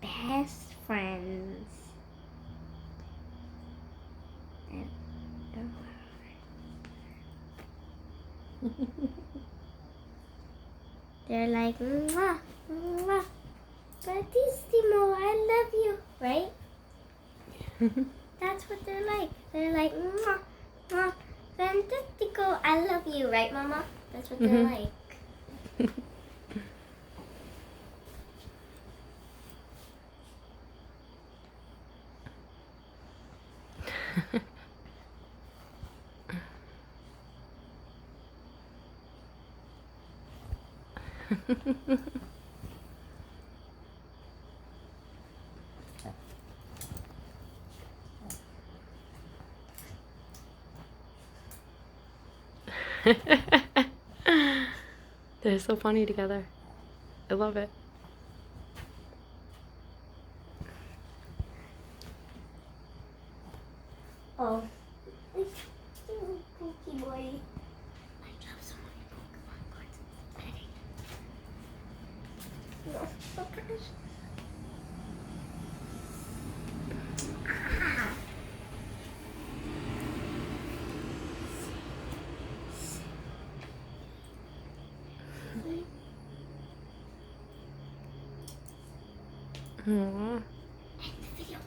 Best friends. They're like, mwah, mwah. Bravissimo, I love you, right? That's what they're like. They're like, mwah, mwah, fantastico, I love you, right, Mama? That's what they're like. They're so funny together. I love it. Oh. Cookie boy. I dropped so many Pokemon cards. No, okay. Aww. End the video.